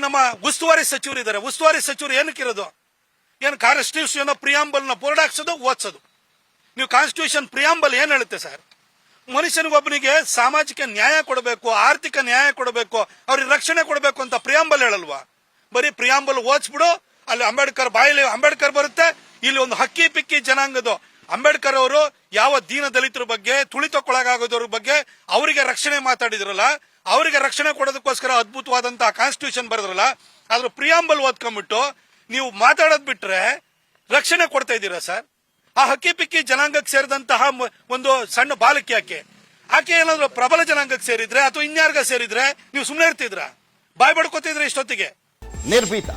ನಮ್ಮ ಉಸ್ತುವಾರಿ ಸಚಿವರು ಇದ್ದಾರೆ. ಉಸ್ತುವಾರಿ ಸಚಿವರು ಏನಕ್ಕಿರೋದು? ಏನು ಕಾನ್ಸ್ಟಿಟ್ಯೂಷನ್ ಪ್ರಿಯಾಂಬಲ್ ನ ಬೋರ್ಡ್ ಹಾಕ್ಸೋದು, ಓದಿಸೋದು. ನೀವು ಕಾನ್ಸ್ಟಿಟ್ಯೂಷನ್ ಪ್ರಿಯಾಂಬಲ್ ಏನ್ ಹೇಳುತ್ತೆ ಸರ್? ಮನುಷ್ಯನಿಗೊಬ್ಬನಿಗೆ ಸಾಮಾಜಿಕ ನ್ಯಾಯ ಕೊಡಬೇಕು, ಆರ್ಥಿಕ ನ್ಯಾಯ ಕೊಡಬೇಕು, ಅವ್ರಿಗೆ ರಕ್ಷಣೆ ಕೊಡಬೇಕು ಅಂತ ಪ್ರಿಯಾಂಬಲ್ ಹೇಳಲ್ವಾ? ಬರೀ ಪ್ರಿಯಾಂಬಲ್ ಓದಿಸ್ಬಿಡು, ಅಲ್ಲಿ ಅಂಬೇಡ್ಕರ್ ಬಾಯಲ್ಲಿ ಅಂಬೇಡ್ಕರ್ ಬರುತ್ತೆ, ಇಲ್ಲಿ ಒಂದು ಹಕ್ಕಿ ಪಿಕ್ಕಿ ಜನಾಂಗದ ಅಂಬೇಡ್ಕರ್ ಅವರು ಯಾವ ದೀನ ದಲಿತರ ಬಗ್ಗೆ, ತುಳಿತಕ್ಕೊಳಗಾಗೋದ್ರ ಬಗ್ಗೆ ಅವರಿಗೆ ರಕ್ಷಣೆ ಮಾತಾಡಿದ್ರಲ್ಲ, ಅವರಿಗೆ ರಕ್ಷಣೆ ಕೊಡೋದಕ್ಕೋಸ್ಕರ ಅದ್ಭುತವಾದಂತಹ ಕಾನ್ಸ್ಟಿಟ್ಯೂಷನ್ ಬರೆದ್ರಲ್ಲ, ಅದ್ರ ಪ್ರಿಯಾಂಬಲ್ ಓದ್ಕೊಂಡ್ಬಿಟ್ಟು ನೀವು ಮಾತಾಡೋದ್ ಬಿಟ್ರೆ ರಕ್ಷಣೆ ಕೊಡ್ತಾ ಇದ್ದೀರಾ ಸರ್? ಆ ಹಕ್ಕಿ ಪಿಕ್ಕಿ ಜನಾಂಗಕ್ಕೆ ಸೇರಿದಂತಹ ಒಂದು ಸಣ್ಣ ಬಾಲಕಿ ಆಕೆ ಏನಾದ್ರು ಪ್ರಬಲ ಜನಾಂಗಕ್ಕೆ ಸೇರಿದ್ರೆ ಅಥವಾ ಇನ್ಯಾರ್ಗ ಸೇರಿದ್ರೆ ನೀವು ಸುಮ್ಮನೆ ಇರ್ತಿದ್ರ? ಬಾಯ್ ಬಡ್ಕೋತಿದ್ರೆ ಇಷ್ಟೊತ್ತಿಗೆ? ನಿರ್ಭೀತ,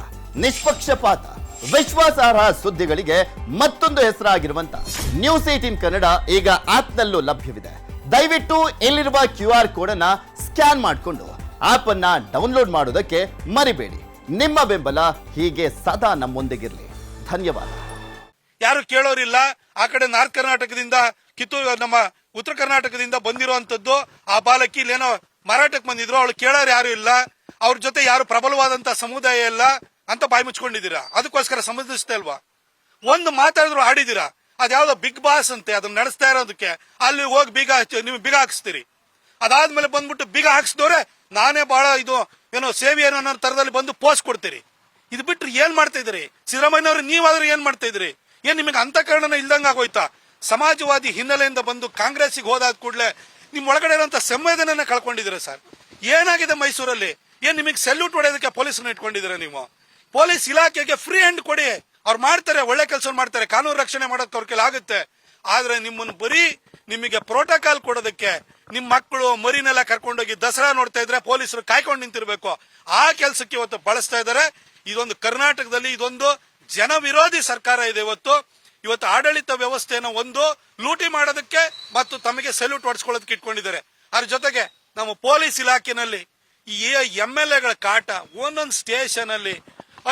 ನಿಷ್ಪಕ್ಷಪಾತ, ವಿಶ್ವಾಸಾರ್ಹ ಸುದ್ದಿಗಳಿಗೆ ಮತ್ತೊಂದು ಹೆಸರಾಗಿರುವಂತ ನ್ಯೂಸ್ 18 ಕನ್ನಡ ಈಗ ಆಪ್ನಲ್ಲೂ ಲಭ್ಯವಿದೆ. ದಯವಿಟ್ಟು ಇಲ್ಲಿರುವ QR ಕೋಡ್ ಅನ್ನ ಸ್ಕ್ಯಾನ್ ಮಾಡಿಕೊಂಡು ಆಪ್ ಅನ್ನ ಡೌನ್ಲೋಡ್ ಮಾಡೋದಕ್ಕೆ ಮರಿಬೇಡಿ. ನಿಮ್ಮ ಬೆಂಬಲ ಹೀಗೆ ಸದಾ ನಮ್ಮೊಂದಿಗಿರಲಿ. ಧನ್ಯವಾದ. ಯಾರು ಕೇಳೋರಿಲ್ಲ. ಆ ಕಡೆ ನಾರ್ತ್ ಕರ್ನಾಟಕದಿಂದ, ಕಿತ್ತೂರು ನಮ್ಮ ಉತ್ತರ ಕರ್ನಾಟಕದಿಂದ ಬಂದಿರುವಂತದ್ದು ಆ ಬಾಲಕಿ ಇಲ್ಲೇನೋ ಮಾರಾಟಕ್ಕೆ ಬಂದಿದ್ರು, ಅವಳು ಕೇಳೋರು ಯಾರು ಇಲ್ಲ, ಅವ್ರ ಜೊತೆ ಯಾರು ಪ್ರಬಲವಾದಂತ ಸಮುದಾಯ ಇಲ್ಲ ಅಂತ ಬಾಯಿ ಮುಚ್ಕೊಂಡಿದ್ದೀರಾ. ಅದಕ್ಕೋಸ್ಕರ ಸಂಬಂಧಿಸ್ತಾ ಇಲ್ವಾ? ಒಂದು ಮಾತಾಡಿದ್ರು ಆಡಿದೀರಾ. ಅದ್ಯಾವ್ದೋ ಬಿಗ್ ಬಾಸ್ ಅಂತೆ, ಅದನ್ನ ನಡೆಸ್ತಾ ಇರೋದಕ್ಕೆ ಅಲ್ಲಿ ಹೋಗಿ ನೀವು ಬೀಗ ಹಾಕಿಸ್ತೀರಿ. ಅದಾದ್ಮೇಲೆ ಬಂದ್ಬಿಟ್ಟು ಬೀಗ ಹಾಕ್ಸಿದವ್ರೆ ನಾನೇ ಬಹಳ ಇದು ಏನೋ ಸೇವೆ ಏನೋ ಅನ್ನೋ ತರದಲ್ಲಿ ಬಂದು ಪೋಸ್ಟ್ ಕೊಡ್ತೀರಿ. ಇದು ಬಿಟ್ರೆ ಏನ್ ಮಾಡ್ತಾ ಇದ್ರಿ ಸಿದ್ದರಾಮಯ್ಯನವ್ರು? ನೀವಾದ್ರೂ ಏನ್ ಮಾಡ್ತಾ ಇದ್ರಿ? ಏನ್ ನಿಮಗೆ ಅಂತಃಕರಣನ ಇಲ್ದಂಗ ಆಗೋಯ್ತಾ? ಸಮಾಜವಾದಿ ಹಿನ್ನೆಲೆಯಿಂದ ಬಂದು ಕಾಂಗ್ರೆಸ್ಗೆ ಹೋದಾದ ಕೂಡಲೇ ನಿಮ್ ಒಳಗಡೆ ಇರುವಂತ ಸಂವೇದನೆ ಕಳ್ಕೊಂಡಿದ್ದೀರಾ ಸರ್. ಏನಾಗಿದೆ ಮೈಸೂರಲ್ಲಿ? ಏನ್ ನಿಮಗೆ ಸೆಲ್ಯೂಟ್ ಹೊಡೆಯೋದಕ್ಕೆ ಪೊಲೀಸರನ್ನ ಇಟ್ಕೊಂಡಿದ್ದೀರಾ ನೀವು? ಪೊಲೀಸ್ ಇಲಾಖೆಗೆ ಫ್ರೀ ಹ್ಯಾಂಡ್ ಕೊಡಿ, ಅವ್ರು ಮಾಡ್ತಾರೆ, ಒಳ್ಳೆ ಕೆಲಸ ಮಾಡ್ತಾರೆ, ಕಾನೂನು ರಕ್ಷಣೆ ಮಾಡೋಕೆ ಅವ್ರ ಕೈಲಿ ಆಗುತ್ತೆ. ಆದ್ರೆ ನಿಮ್ಮನ್ನು ಬರೀ ನಿಮಗೆ ಪ್ರೋಟೋಕಾಲ್ ಕೊಡೋದಕ್ಕೆ ನಿಮ್ ಮಕ್ಕಳು ಮರಿನೆಲ್ಲ ಕರ್ಕೊಂಡೋಗಿ ದಸರಾ ನೋಡ್ತಾ ಇದ್ರೆ ಪೊಲೀಸರು ಕಾಯ್ಕೊಂಡು ನಿಂತಿರ್ಬೇಕು, ಆ ಕೆಲಸಕ್ಕೆ ಇವತ್ತು ಬಳಸ್ತಾ ಇದ್ದಾರೆ. ಇದೊಂದು ಕರ್ನಾಟಕದಲ್ಲಿ ಇದೊಂದು ಜನ ವಿರೋಧಿ ಸರ್ಕಾರ ಇದೆ. ಇವತ್ತು ಆಡಳಿತ ವ್ಯವಸ್ಥೆನ ಒಂದು ಲೂಟಿ ಮಾಡೋದಕ್ಕೆ ಮತ್ತು ತಮಗೆ ಸೆಲ್ಯೂಟ್ ಹೊಡೆಸ್ಕೊಳ್ಳೋದಕ್ಕೆ ಇಟ್ಕೊಂಡಿದ್ದಾರೆ. ಅದ್ರ ಜೊತೆಗೆ ನಮ್ಮ ಪೊಲೀಸ್ ಇಲಾಖೆನಲ್ಲಿ ಈ MLA ಗಳ ಕಾಟ, ಒಂದೊಂದು ಸ್ಟೇಷನ್ ಅಲ್ಲಿ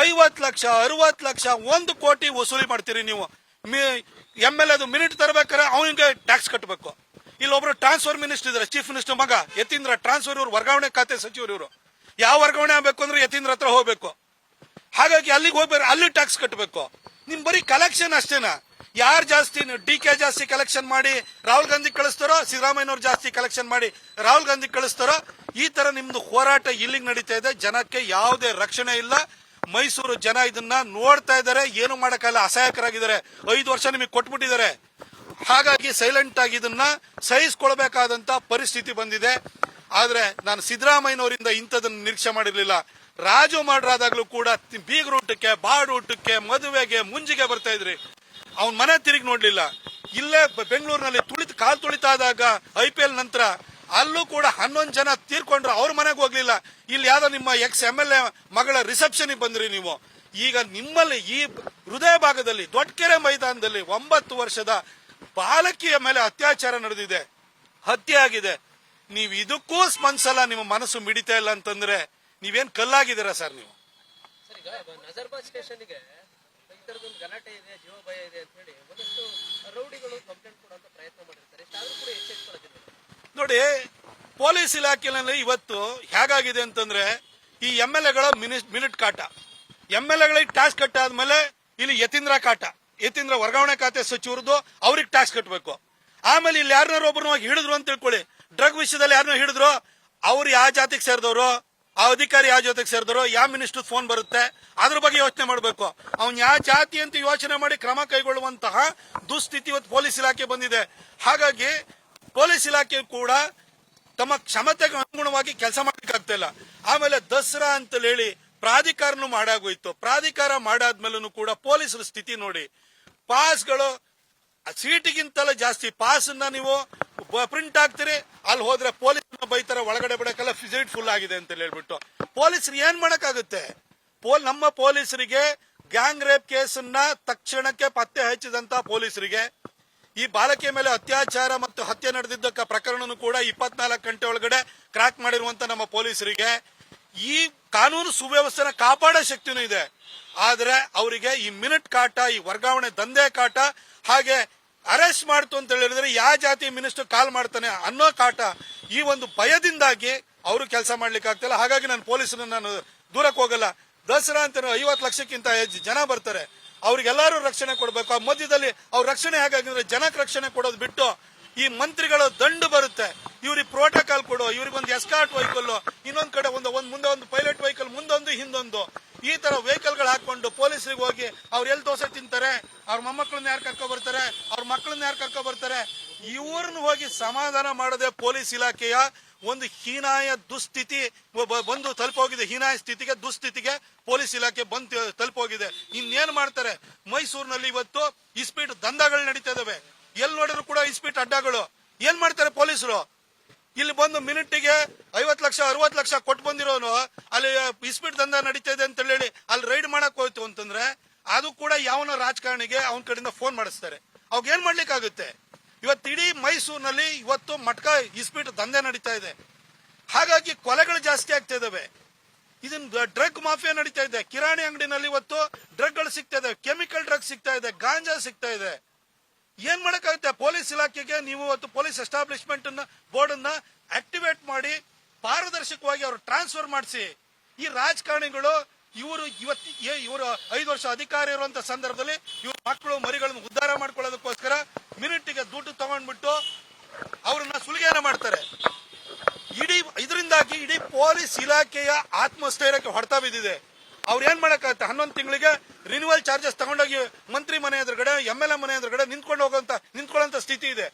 50 ಲಕ್ಷ 60 ಲಕ್ಷ 1 ಕೋಟಿ ವಸೂಲಿ ಮಾಡ್ತೀರಿ ನೀವು. MLA ಮಿನಿಟ್ ತರಬೇಕಾದ್ರೆ ಅವನಿಗೆ ಟ್ಯಾಕ್ಸ್ ಕಟ್ಟಬೇಕು. ಇಲ್ಲೊಬ್ರು ಟ್ರಾನ್ಸ್ಫರ್ ಮಿನಿಸ್ಟರ್ ಇದ್ದಾರೆ, ಚೀಫ್ ಮಿನಿಸ್ಟರ್ ಮಗ ಯತೀಂದ್ರ ಟ್ರಾನ್ಸ್ಫರ್, ಇವರು ವರ್ಗಾವಣೆ ಖಾತೆ ಸಚಿವರು. ಇವರು ಯಾವ ವರ್ಗಾವಣೆ ಆಗ್ಬೇಕು ಅಂದ್ರೆ ಯತೀಂದ್ರ ಹತ್ರ ಹೋಗ್ಬೇಕು. ಹಾಗಾಗಿ ಅಲ್ಲಿಗೆ ಹೋಗ್ಬೇಕು, ಅಲ್ಲಿ ಟ್ಯಾಕ್ಸ್ ಕಟ್ಟಬೇಕು. ನಿಮ್ ಬರೀ ಕಲೆಕ್ಷನ್ ಅಷ್ಟೇನಾ? ಯಾರು ಜಾಸ್ತಿ DK ಜಾಸ್ತಿ ಕಲೆಕ್ಷನ್ ಮಾಡಿ ರಾಹುಲ್ ಗಾಂಧಿ ಕಳಿಸ್ತಾರೋ, ಸಿದ್ದರಾಮಯ್ಯನವ್ರು ಜಾಸ್ತಿ ಕಲೆಕ್ಷನ್ ಮಾಡಿ ರಾಹುಲ್ ಗಾಂಧಿ ಕಳಿಸ್ತಾರೋ, ಈ ತರ ನಿಮ್ದು ಹೋರಾಟ ಇಲ್ಲಿಗೆ ನಡೀತಾ ಇದೆ. ಜನಕ್ಕೆ ಯಾವುದೇ ರಕ್ಷಣೆ ಇಲ್ಲ. ಮೈಸೂರು ಜನ ಇದನ್ನ ನೋಡ್ತಾ ಇದ್ದಾರೆ, ಏನು ಮಾಡಕ್ಕಾಗಲ್ಲ, ಅಸಹಾಯಕರಾಗಿದ್ದಾರೆ. 5 ವರ್ಷ ನಿಮಗೆ ಕೊಟ್ಬಿಟ್ಟಿದ್ದಾರೆ. ಹಾಗಾಗಿ ಸೈಲೆಂಟ್ ಆಗಿ ಇದನ್ನ ಸಹಿಸಿಕೊಳ್ಬೇಕಾದಂತ ಪರಿಸ್ಥಿತಿ ಬಂದಿದೆ. ಆದ್ರೆ ನಾನು ಸಿದ್ದರಾಮಯ್ಯನವರಿಂದ ಇಂಥದನ್ನ ನಿರೀಕ್ಷೆ ಮಾಡಿರ್ಲಿಲ್ಲ. ರಾಜು ಮಾಡ್ರಾದಾಗ್ಲೂ ಕೂಡ ಬೀಗರೂಟಕ್ಕೆ, ಬಾಡೂಟಕ್ಕೆ, ಮದುವೆಗೆ, ಮುಂಜಿಗೆ ಬರ್ತಾ ಇದ್ರಿ. ಅವನ್ ಮನೆ ತಿರುಗಿ ನೋಡ್ಲಿಲ್ಲ. ಇಲ್ಲೇ ಬೆಂಗಳೂರಿನಲ್ಲಿ ಕಾಲ್ ತುಳಿತಾದಾಗ IPL ನಂತರ ಅಲ್ಲೂ ಕೂಡ 11 ಜನ ತೀರ್ಕೊಂಡ್ರು, ಅವ್ರ ಮನೆಗೆ ಹೋಗ್ಲಿಲ್ಲ. ಇಲ್ಲಿ ಯಾವ್ದೋ ನಿಮ್ಮ MLA ಮಗಳ ರಿಸೆಪ್ಷನ್ ಬಂದ್ರಿ ನೀವು. ಈಗ ನಿಮ್ಮಲ್ಲಿ ಈ ಹೃದಯ ಭಾಗದಲ್ಲಿ ದೊಡ್ಡಕೆರೆ ಮೈದಾನದಲ್ಲಿ 9 ವರ್ಷದ ಬಾಲಕಿಯ ಮೇಲೆ ಅತ್ಯಾಚಾರ ನಡೆದಿದೆ, ಹತ್ಯೆ ಆಗಿದೆ. ನೀವು ಇದಕ್ಕೂ ಸ್ಪಂದಿಸಲ್ಲ, ನಿಮ್ಮ ಮನಸ್ಸು ಮಿಡಿತಾ ಇಲ್ಲ ಅಂತಂದ್ರೆ ನೀವೇನ್ ಕಲ್ಲಾಗಿದ್ದೀರಾ ಸರ್ ನೀವು? ನಜರ್ಬಾದ್ ಸ್ಟೇಷನ್ಗೆ ಗಲಾಟೆ ಇದೆ, ಜೀವ ಭಯ ಇದೆ ಅಂತ ಹೇಳಿ ಒಂದಷ್ಟು ರೌಡಿಗಳು ಕಂಪ್ಲೇಂಟ್ ಕೊಡುವಂತ ಪ್ರಯತ್ನ ಮಾಡಿರ್ತಾರೆ. ಇಷ್ಟಾದ್ರೂ ಕೂಡ ಎಚ್ಚೆತ್ಕೊಳ್ಳೋದಿಲ್ಲ. ನೋಡಿ, ಪೊಲೀಸ್ ಇಲಾಖೆಯಲ್ಲಿ ಇವತ್ತು ಹೇಗಾಗಿದೆ ಅಂತಂದ್ರೆ ಈ MLA ಗಳ ಮಿನಿಟ್ ಕಾಟ, MLA ಗಳಿಗೆ ಟ್ಯಾಕ್ಸ್ ಕಟ್ಟಾದ್ಮೇಲೆ ಇಲ್ಲಿ ಯತೀಂದ್ರ ಕಾಟ, ಯತೀಂದ್ರ ವರ್ಗಾವಣೆ ಖಾತೆ ಸಚಿವರದು, ಅವ್ರಿಗೆ ಟ್ಯಾಕ್ಸ್ ಕಟ್ಟಬೇಕು. ಆಮೇಲೆ ಇಲ್ಲಿ ಯಾರನ್ನಾರು ಒಬ್ಬರು ಹಿಡಿದ್ರು ಅಂತ ತಿಳ್ಕೊಳ್ಳಿ, ಡ್ರಗ್ ವಿಷಯದಲ್ಲಿ ಯಾರನ್ನ ಹಿಡಿದ್ರು, ಅವ್ರು ಯಾವ ಜಾತಿಗೆ ಸೇರಿದವರು, ಆ ಅಧಿಕಾರಿ ಯಾವ ಜೊತೆಗೆ ಸೇರಿದ್ರು, ಯಾವ ಮಿನಿಸ್ಟರ್ ಫೋನ್ ಬರುತ್ತೆ, ಅದ್ರ ಬಗ್ಗೆ ಯೋಚನೆ ಮಾಡಬೇಕು. ಅವ್ನು ಯಾವ ಜಾತಿ ಅಂತ ಯೋಚನೆ ಮಾಡಿ ಕ್ರಮ ಕೈಗೊಳ್ಳುವಂತಹ ದುಸ್ಥಿತಿ ಇವತ್ತು ಪೊಲೀಸ್ ಇಲಾಖೆ ಬಂದಿದೆ. ಹಾಗಾಗಿ ಪೊಲೀಸ್ ಇಲಾಖೆ ಕೂಡ ತಮ್ಮ ಕ್ಷಮತೆಗೆ ಅನುಗುಣವಾಗಿ ಕೆಲಸ ಮಾಡ್ಲಿಕ್ಕಾಗ್ತಾ ಇಲ್ಲ. ಆಮೇಲೆ ದಸರಾ ಅಂತ ಹೇಳಿ ಪ್ರಾಧಿಕಾರನು ಮಾಡಾಗೋಯ್ತು. ಪ್ರಾಧಿಕಾರ ಮಾಡಾದ್ಮೇಲೂ ಕೂಡ ಪೊಲೀಸರ ಸ್ಥಿತಿ ನೋಡಿ, ಪಾಸ್ಗಳು ಸೀಟಿಗಿಂತಲೂ ಜಾಸ್ತಿ ಪಾಸ್ ನೀವು ಪ್ರಿಂಟ್ ಹಾಕ್ತೀರಿ, ಅಲ್ಲಿ ಹೋದ್ರೆ ಪೊಲೀಸ್ ಬೈತಾರೆ, ಒಳಗಡೆ ಬಿಡಕ್ಕೆಲ್ಲ ಫಿಸಿಟ್ ಫುಲ್ ಆಗಿದೆ ಅಂತ ಹೇಳ್ಬಿಟ್ಟು. ಪೊಲೀಸರು ಏನ್ ಮಾಡಕ್ಕಾಗುತ್ತೆ? ನಮ್ಮ ಪೊಲೀಸರಿಗೆ ಗ್ಯಾಂಗ್ ರೇಪ್ ಕೇಸನ್ನ ತಕ್ಷಣಕ್ಕೆ ಪತ್ತೆ ಹಚ್ಚಿದಂತ ಪೊಲೀಸರಿಗೆ, ಈ ಬಾಲಕಿಯ ಮೇಲೆ ಅತ್ಯಾಚಾರ ಮತ್ತು ಹತ್ಯೆ ನಡೆದಿದ್ದ ಪ್ರಕರಣನು ಕೂಡ 24 ಗಂಟೆ ಒಳಗಡೆ ಕ್ರಾಕ್ ಮಾಡಿರುವಂತ ನಮ್ಮ ಪೊಲೀಸರಿಗೆ ಈ ಕಾನೂನು ಸುವ್ಯವಸ್ಥೆನ ಕಾಪಾಡೋ ಶಕ್ತಿನೂ ಇದೆ. ಆದ್ರೆ ಅವರಿಗೆ ಈ ಮಿನಿಟ್ ಕಾಟ, ಈ ವರ್ಗಾವಣೆ ದಂಧೆ ಕಾಟ, ಹಾಗೆ ಅರೆಸ್ಟ್ ಮಾಡ್ತು ಅಂತ ಹೇಳಿದ್ರೆ ಯಾವ ಜಾತಿ ಮಿನಿಸ್ಟರ್ ಕಾಲ್ ಮಾಡ್ತಾನೆ ಅನ್ನೋ ಕಾಟ, ಈ ಒಂದು ಭಯದಿಂದಾಗಿ ಅವರು ಕೆಲಸ ಮಾಡ್ಲಿಕ್ಕೆ ಆಗ್ತಿಲ್ಲ. ಹಾಗಾಗಿ ನಾನು ಪೊಲೀಸರನ್ನ ನಾನು ದೂರಕ್ಕೆ ಹೋಗಲ್ಲ. ದಸರಾ ಅಂತ 50 ಲಕ್ಷಕ್ಕಿಂತ ಹೆಚ್ಚು ಜನ ಬರ್ತಾರೆ, ಅವ್ರಿಗೆಲ್ಲರೂ ರಕ್ಷಣೆ ಕೊಡಬೇಕು. ಆ ಮಧ್ಯದಲ್ಲಿ ಅವ್ರ ರಕ್ಷಣೆ ಹೇಗಾಗಿದ್ರೆ ಜನಕ್ಕೆ ರಕ್ಷಣೆ ಕೊಡೋದು ಬಿಟ್ಟು ಈ ಮಂತ್ರಿಗಳು ದಂಡು ಬರುತ್ತೆ, ಇವ್ರಿಗೆ ಪ್ರೋಟೋಕಾಲ್ ಕೊಡು, ಇವ್ರಿಗೊಂದು ಎಸ್ಕಾರ್ಟ್ ವೆಹಿಕಲ್, ಇನ್ನೊಂದ್ ಕಡೆ ಒಂದು ಮುಂದೆ ಒಂದು ಪೈಲಟ್ ವೆಹಿಕಲ್, ಮುಂದೊಂದು ಹಿಂದೊಂದು, ಈ ತರ ವೆಹಿಕಲ್ ಗಳು ಹಾಕೊಂಡು ಪೊಲೀಸರಿಗೆ ಹೋಗಿ ಅವ್ರು ಎಲ್ಲಿ ದೋಸೆ ತಿಂತಾರೆ, ಅವ್ರ ಮೊಮ್ಮಕ್ಕಳನ್ನ ಯಾರು ಕರ್ಕೊ ಬರ್ತಾರೆ, ಅವ್ರ ಮಕ್ಕಳನ್ನ ಯಾರು ಕರ್ಕೊ ಬರ್ತಾರೆ, ಇವ್ರನ್ನ ಹೋಗಿ ಸಮಾಧಾನ ಮಾಡದೆ ಪೊಲೀಸ್ ಇಲಾಖೆಯ ಒಂದು ಹೀನಾಯ ದುಸ್ಥಿತಿ ಬಂದು ತಲುಪೋಗಿದೆ. ಹೀನಾಯ ಸ್ಥಿತಿಗೆ, ದುಸ್ಥಿತಿಗೆ ಪೊಲೀಸ್ ಇಲಾಖೆ ಬಂದು ತಲುಪೋಗಿದೆ. ಇನ್ನೇನ್ ಮಾಡ್ತಾರೆ? ಮೈಸೂರಿನಲ್ಲಿ ಇವತ್ತು ಇಸ್ಪೀಟ್ ದಂಧಗಳು ನಡೀತಾ ಇದಾವೆ, ಎಲ್ಲಿ ನೋಡಿದ್ರು ಕೂಡ ಇಸ್ಪೀಟ್ ಅಡ್ಡಗಳು. ಏನ್ ಮಾಡ್ತಾರೆ ಪೊಲೀಸರು? ಇಲ್ಲಿ ಬಂದು ಮಿನಿಟ್ಗೆ 50 ಲಕ್ಷ 60 ಲಕ್ಷ ಕೊಟ್ಟು ಬಂದಿರೋನು ಅಲ್ಲಿ ಇಸ್ಪೀಟ್ ದಂಧ ನಡೀತಾ ಇದೆ ಅಂತ ಹೇಳಿ ಅಲ್ಲಿ ರೈಡ್ ಮಾಡಕ್ ಹೋಯ್ತು ಅಂತಂದ್ರೆ ಅದು ಕೂಡ ಯಾವನ ರಾಜಕಾರಣಿಗೆ ಅವನ ಕಡೆಯಿಂದ ಫೋನ್ ಮಾಡಿಸ್ತಾರೆ. ಅವಾಗ ಏನ್ ಮಾಡ್ಲಿಕ್ಕಾಗುತ್ತೆ? ಇವತ್ತು ಇಡೀ ಮೈಸೂರಿನಲ್ಲಿ ಇವತ್ತು ಮಟ್ಕ ಇಸ್ಪೀಟ್ ದಂಧೆ ನಡೀತಾ ಇದೆ. ಹಾಗಾಗಿ ಕೊಲೆಗಳು ಜಾಸ್ತಿ ಆಗ್ತಾ ಇದಾವೆ. ಇದನ್ನ ಡ್ರಗ್ ಮಾಫಿಯಾ ನಡೀತಾ ಇದೆ. ಕಿರಾಣಿ ಅಂಗಡಿನಲ್ಲಿ ಇವತ್ತು ಡ್ರಗ್ಗಳು ಸಿಗ್ತಾ ಇದೆ, ಕೆಮಿಕಲ್ ಡ್ರಗ್ ಸಿಗ್ತಾ ಇದೆ, ಗಾಂಜಾ ಸಿಗ್ತಾ ಇದೆ. ಏನ್ ಮಾಡಕ್ಕಾಗುತ್ತೆ? ಪೊಲೀಸ್ ಇಲಾಖೆಗೆ ನೀವು ಇವತ್ತು ಪೊಲೀಸ್ ಎಸ್ಟಾಬ್ಲಿಷ್ಮೆಂಟ್ ಬೋರ್ಡ್ ಅನ್ನ ಆಕ್ಟಿವೇಟ್ ಮಾಡಿ ಪಾರದರ್ಶಕವಾಗಿ ಅವರು ಟ್ರಾನ್ಸ್ಫರ್ ಮಾಡಿಸಿ. ಈ ರಾಜಕಾರಣಿಗಳು ಇವರು 5 ವರ್ಷ ಅಧಿಕಾರ ಇರುವಂತ ಸಂದರ್ಭದಲ್ಲಿ ಇವ್ರ ಮಕ್ಕಳು ಮರಿಗಳನ್ನು ಉದ್ಧಾರ ಮಾಡ್ಕೊಳ್ಳೋದಕ್ಕೋಸ್ಕರ ಮಿನಿಟ್ಗೆ ದುಡ್ಡು ತಗೊಂಡ್ಬಿಟ್ಟು ಅವ್ರನ್ನ ಸುಲಿಗೆಯನ್ನ ಮಾಡ್ತಾರೆ. ಇದರಿಂದಾಗಿ ಇಡೀ ಪೊಲೀಸ್ ಇಲಾಖೆಯ ಆತ್ಮಸ್ಥೈರ್ಯಕ್ಕೆ ಹೊಡೆತ ಬಿದ್ದಿದೆ. ಅವ್ರು ಏನ್ ಮಾಡಕ್ಕಾಗತ್ತೆ? 11 ತಿಂಗಳಿಗೆ ರಿನ್ಯೂವಲ್ ಚಾರ್ಜಸ್ ತಗೊಂಡೋಗಿ ಮಂತ್ರಿ ಮನೆ ಎದುರುಗಡೆ, MLA ಮನೆ ಎದುರುಗಡೆ ನಿಂತ್ಕೊಳ್ಳೋಂತ ಸ್ಥಿತಿ ಇದೆ.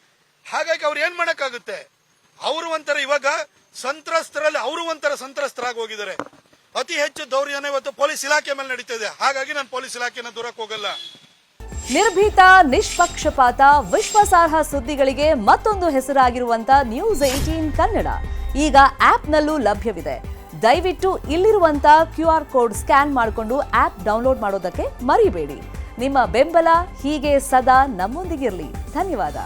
ಹಾಗಾಗಿ ಅವ್ರು ಏನ್ ಮಾಡಕ್ಕಾಗುತ್ತೆ? ಅವರು ಒಂಥರ ಇವಾಗ ಸಂತ್ರಸ್ತರಾಗಿ ಹೋಗಿದ್ದಾರೆ. ಅತಿ ಹೆಚ್ಚು ದೌರ್ಜನ್ಯ ಇವತ್ತು ಪೊಲೀಸ್ ಇಲಾಖೆ ಮೇಲೆ ನಡೀತಾ ಇದೆ. ಹಾಗಾಗಿ ನಾನು ಪೊಲೀಸ್ ಇಲಾಖೆನ ದೂರಕ್ಕೆ ಹೋಗಲ್ಲ. ನಿರ್ಭೀತ, ನಿಷ್ಪಕ್ಷಪಾತ, ವಿಶ್ವಾಸಾರ್ಹ ಸುದ್ದಿಗಳಿಗೆ ಮತ್ತೊಂದು ಹೆಸರಾಗಿರುವಂತ ನ್ಯೂಸ್ 18 ಕನ್ನಡ ಈಗ ಆಪ್ನಲ್ಲೂ ಲಭ್ಯವಿದೆ. ದಯವಿಟ್ಟು ಇಲ್ಲಿರುವಂತ QR ಕೋಡ್ ಸ್ಕ್ಯಾನ್ ಮಾಡಿಕೊಂಡು ಆಪ್ ಡೌನ್ಲೋಡ್ ಮಾಡೋದಕ್ಕೆ ಮರಿಬೇಡಿ. ನಿಮ್ಮ ಬೆಂಬಲ ಹೀಗೆ ಸದಾ ನಮ್ಮೊಂದಿಗಿರಲಿ. ಧನ್ಯವಾದ.